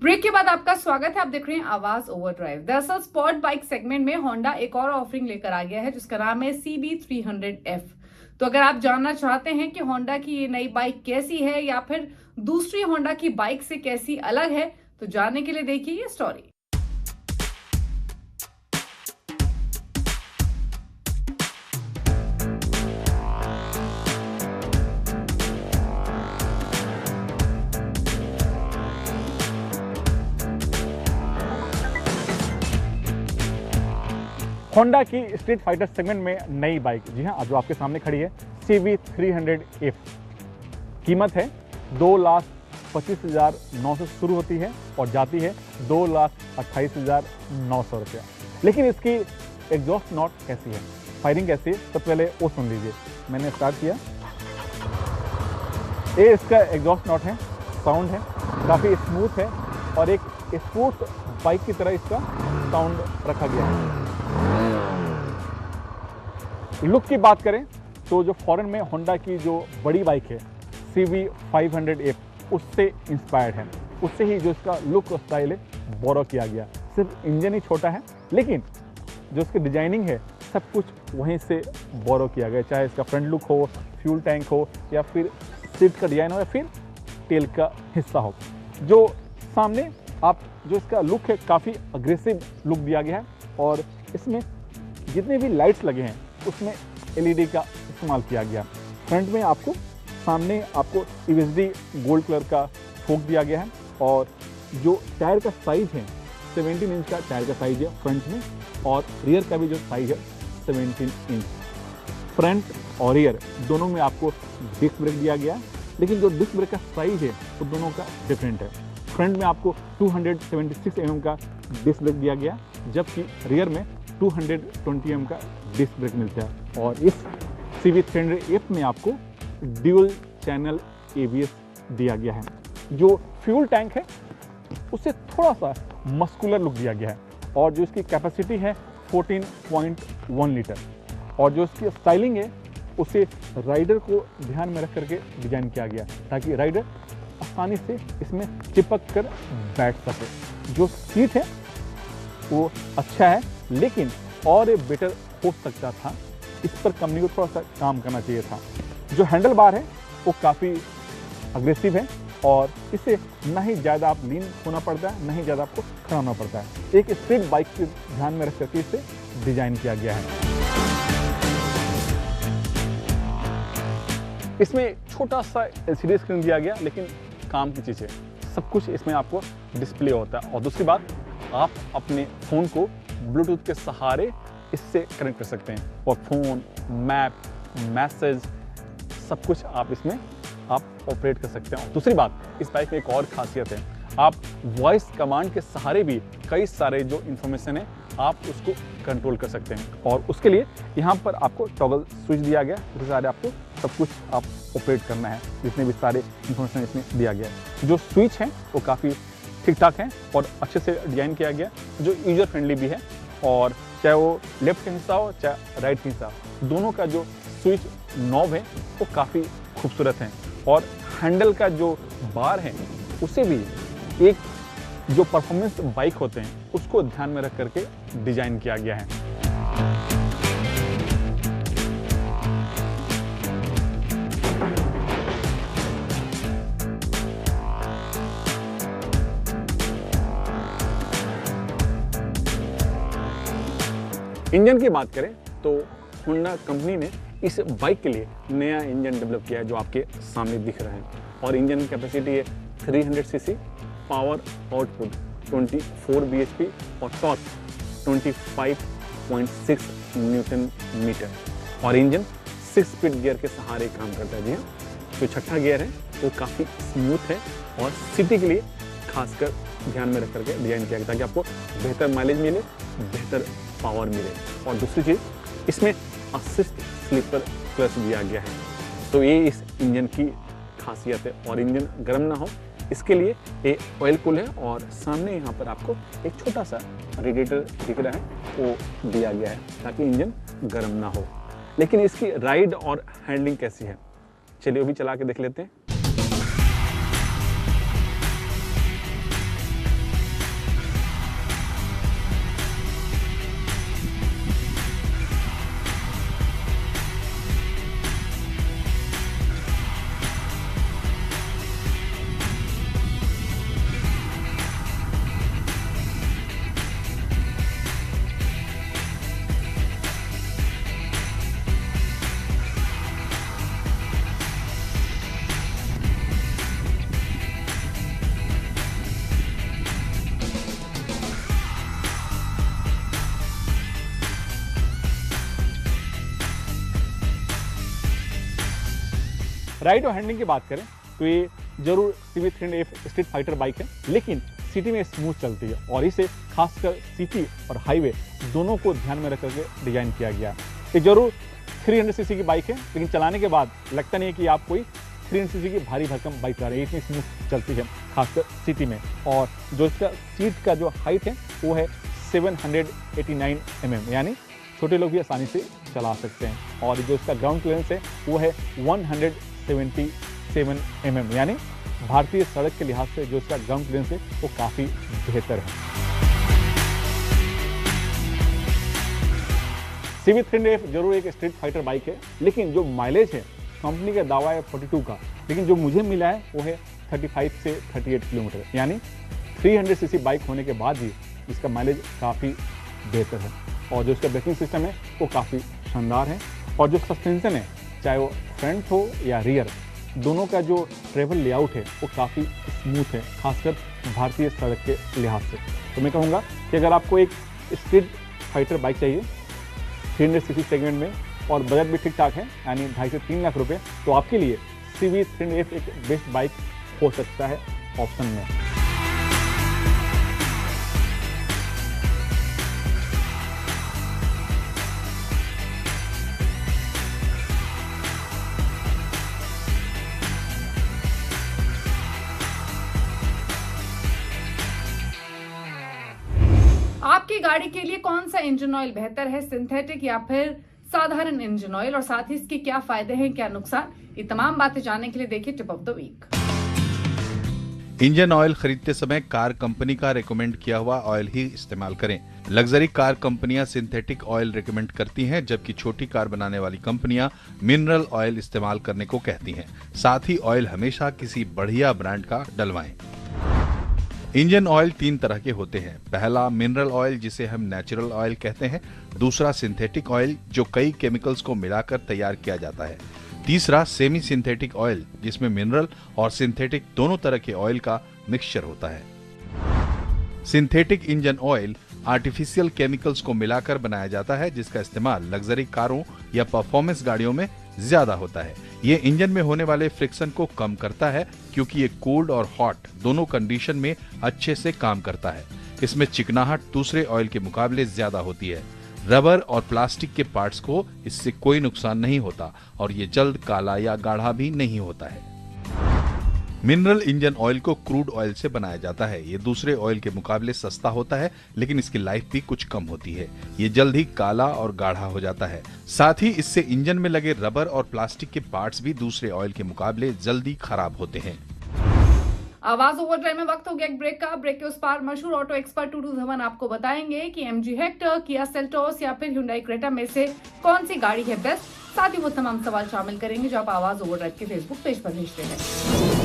Break के बाद आपका स्वागत है। आप देख रहे हैं आवाज ओवरड्राइव। दरअसल स्पोर्ट बाइक सेगमेंट में होंडा एक और ऑफरिंग लेकर आ गया है जिसका नाम है CB300F। तो अगर आप जानना चाहते हैं कि होंडा की ये नई बाइक कैसी है या फिर दूसरी होंडा की बाइक से कैसी अलग है, तो जानने के लिए देखिए ये स्टोरी। होंडा की स्ट्रीट फाइटर सेगमेंट में नई बाइक, जी हाँ, जो आपके सामने खड़ी है CB300F। कीमत है 2,25,900 से शुरू होती है और जाती है 2,28,900 रुपया। लेकिन इसकी एग्जॉस्ट नॉट कैसी है, फायरिंग कैसी है, सबसे पहले वो सुन लीजिए। मैंने स्टार्ट किया, ये इसका एग्जॉस्ट नॉट है, साउंड है, काफ़ी स्मूथ है और एक स्पोर्ट्स बाइक की तरह इसका साउंड रखा गया है। लुक की बात करें तो जो फॉरेन में होंडा की जो बड़ी बाइक है CB500F, उससे इंस्पायर्ड है, उससे ही जो इसका लुक और स्टाइल है बोरो किया गया। सिर्फ इंजन ही छोटा है, लेकिन जो इसकी डिजाइनिंग है सब कुछ वहीं से बोरो किया गया, चाहे इसका फ्रंट लुक हो, फ्यूल टैंक हो, या फिर सीट का डिजाइन हो, या फिर टेल का हिस्सा हो। जो सामने आप जो इसका लुक है, काफ़ी अग्रेसिव लुक दिया गया है और इसमें जितने भी लाइट्स लगे हैं उसमें LED का इस्तेमाल किया गया। फ्रंट में आपको सामने आपको USD गोल्ड कलर का फोक दिया गया है और जो टायर का साइज है 17 इंच का टायर का साइज है फ्रंट में, और रियर का भी जो साइज है 17 इंच। फ्रंट और रियर दोनों में आपको डिस्क ब्रेक दिया गया, लेकिन जो डिस्क ब्रेक का साइज है वो दोनों का डिफरेंट है। फ्रंट में आपको 276 mm का डिस्क ब्रेक दिया गया, जबकि रियर में 220 mm का डिस्क ब्रेक मिलता है। और इस CB300F में आपको ड्यूल चैनल ABS दिया गया है। जो फ्यूल टैंक है उससे थोड़ा सा मस्कुलर लुक दिया गया है और जो इसकी कैपेसिटी है 14.1 लीटर, और जो इसकी स्टाइलिंग है उसे राइडर को ध्यान में रख करके डिजाइन किया गया ताकि राइडर आसानी से इसमें चिपक कर बैठ सके। जो सीट है वो अच्छा है, लेकिन और बेटर हो सकता था, इस पर कंपनी को थोड़ा सा काम करना चाहिए था। जो हैंडल बार है वो काफ़ी अग्रेसिव है और इससे ना ही ज़्यादा आप लीन होना पड़ता है, ना ही ज़्यादा आपको खड़ा होना पड़ता है। एक स्ट्रीट बाइक के ध्यान में रख करके इसे डिजाइन किया गया है। इसमें छोटा सा LCD स्क्रीन दिया गया, लेकिन काम की चीज़ है, सब कुछ इसमें आपको डिस्प्ले होता है। और दूसरी बात, आप अपने फ़ोन को ब्लूटूथ के सहारे इससे कनेक्ट कर सकते हैं और फ़ोन, मैप, मैसेज, सब कुछ आप इसमें आप ऑपरेट कर सकते हैं। और दूसरी बात, इस बाइक में एक और खासियत है, आप वॉइस कमांड के सहारे भी कई सारे जो इन्फॉर्मेशन है आप उसको कंट्रोल कर सकते हैं। और उसके लिए यहाँ पर आपको टॉगल स्विच दिया गया, उसके सहारे आपको सब कुछ आप ऑपरेट करना है, जितने भी सारे इन्फॉर्मेशन इसमें दिया गया है। जो स्विच है वो काफ़ी ठीक ठाक है और अच्छे से डिजाइन किया गया, जो यूजर फ्रेंडली भी है। और चाहे वो लेफ्ट का हिस्सा हो चाहे राइट का हिस्सा, दोनों का जो स्विच नॉब है वो काफ़ी खूबसूरत है। और हैंडल का जो बार है उसे भी एक जो परफॉर्मेंस बाइक होते हैं उसको ध्यान में रख करके डिजाइन किया गया है। इंजन की बात करें तो होंडा कंपनी ने इस बाइक के लिए नया इंजन डेवलप किया है जो आपके सामने दिख रहा है। और इंजन की कैपेसिटी है 300 सीसी, पावर आउटपुट 24 bhp और टॉर्क 25.6 न्यूटन मीटर। और इंजन 6 स्पीड गियर के सहारे काम करता है। जी हाँ, जो छठा गियर है वो काफ़ी स्मूथ है और सिटी के लिए खासकर ध्यान में रख करके डिजाइन किया गया ताकि आपको बेहतर माइलेज मिले, बेहतर पावर मिले। और दूसरी चीज़, इसमें असिस्ट स्लीपर क्लच दिया गया है, तो ये इस इंजन की खासियत है। और इंजन गर्म ना हो इसके लिए ये ऑयल कूल है और सामने यहाँ पर आपको एक छोटा सा रेडिएटर दिख रहा है वो दिया गया है ताकि इंजन गर्म ना हो। लेकिन इसकी राइड और हैंडलिंग कैसी है, चलिए वो भी चला के देख लेते हैं। राइड और हैंडलिंग की बात करें तो ये जरूर CB300F स्ट्रीट फाइटर बाइक है, लेकिन सिटी में स्मूथ चलती है और इसे खासकर सिटी और हाईवे दोनों को ध्यान में रख करके डिजाइन किया गया। ये जरूर 300 सीसी की बाइक है, लेकिन चलाने के बाद लगता नहीं है कि आप कोई 300 सीसी की भारी भरकम बाइक चला रहे हैं, इतनी स्मूथ चलती है खासकर सिटी में। और जो इसका सीट का जो हाइट है वो है 789 mm, यानी छोटे लोग भी आसानी से चला सकते हैं। और जो इसका ग्राउंड क्लियरेंस है वो है 177 mm, यानी भारतीय सड़क के लिहाज से जो इसका ग्राउंड क्लियरेंस है वो काफ़ी बेहतर है। CB300F जरूर एक स्ट्रीट फाइटर बाइक है, लेकिन जो माइलेज है कंपनी का दावा है 42 का, लेकिन जो मुझे मिला है वो है 35 से 38 किलोमीटर, यानी 300 सीसी बाइक होने के बाद भी इसका माइलेज काफ़ी बेहतर है। और जो इसका ब्रेकिंग सिस्टम है वो काफ़ी शानदार है। और जो सस्पेंशन है, चाहे वो फ्रंट हो या रियर, दोनों का जो ट्रेवल लेआउट है वो काफ़ी स्मूथ है, खासकर भारतीय सड़क के लिहाज से। तो मैं कहूँगा कि अगर आपको एक स्ट्रीट फाइटर बाइक चाहिए 300 सीसी सेगमेंट में और बजट भी ठीक ठाक है, यानी 2.5 से 3 लाख रुपए, तो आपके लिए CB300F एक बेस्ट बाइक हो सकता है ऑप्शन में। आपकी गाड़ी के लिए कौन सा इंजन ऑयल बेहतर है, सिंथेटिक या फिर साधारण इंजन ऑयल, और साथ ही इसके क्या फायदे हैं, क्या नुकसान, ये तमाम बातें जानने के लिए देखिए tip of the week. Engine oil खरीदते समय कार कंपनी का रेकमेंड किया हुआ ऑयल ही इस्तेमाल करें। लग्जरी कार कंपनियां सिंथेटिक ऑयल रेकमेंड करती हैं, जबकि छोटी कार बनाने वाली कंपनियां मिनरल ऑयल इस्तेमाल करने को कहती हैं। साथ ही ऑयल हमेशा किसी बढ़िया ब्रांड का डलवाएं। इंजन ऑयल 3 तरह के होते हैं। पहला मिनरल ऑयल, जिसे हम नेचुरल ऑयल कहते हैं। दूसरा सिंथेटिक ऑयल, जो कई केमिकल्स को मिलाकर तैयार किया जाता है। तीसरा सेमी सिंथेटिक ऑयल, जिसमें मिनरल और सिंथेटिक दोनों तरह के ऑयल का मिक्सचर होता है। Synthetic engine oil artificial chemicals को मिलाकर बनाया जाता है, जिसका इस्तेमाल लग्जरी कारों या परफॉर्मेंस गाड़ियों में ज्यादा होता है। ये इंजन में होने वाले फ्रिक्शन को कम करता है, क्योंकि ये कोल्ड और हॉट दोनों कंडीशन में अच्छे से काम करता है। इसमें चिकनाहट दूसरे ऑयल के मुकाबले ज्यादा होती है। रबर और प्लास्टिक के पार्ट्स को इससे कोई नुकसान नहीं होता और ये जल्द काला या गाढ़ा भी नहीं होता है। मिनरल इंजन ऑयल को क्रूड ऑयल से बनाया जाता है। ये दूसरे ऑयल के मुकाबले सस्ता होता है, लेकिन इसकी लाइफ भी कुछ कम होती है। ये जल्द ही काला और गाढ़ा हो जाता है। साथ ही इससे इंजन में लगे रबर और प्लास्टिक के पार्ट्स भी दूसरे ऑयल के मुकाबले जल्दी खराब होते हैं। आवाज ओवरड्राइव में वक्त हो गया एक ब्रेक का। ब्रेक के उस पार मशहूर ऑटो एक्सपर्ट टूटू धवन आपको बताएंगे कि MG हेक्टर, किया सेल्टोस या फिर Hyundai क्रेटा में से कौन सी गाड़ी है बेस्ट। साथ ही वो तमाम सवाल शामिल करेंगे जो आप आवाज ओवरड्राइव के फेसबुक पेज पर भेजते हैं।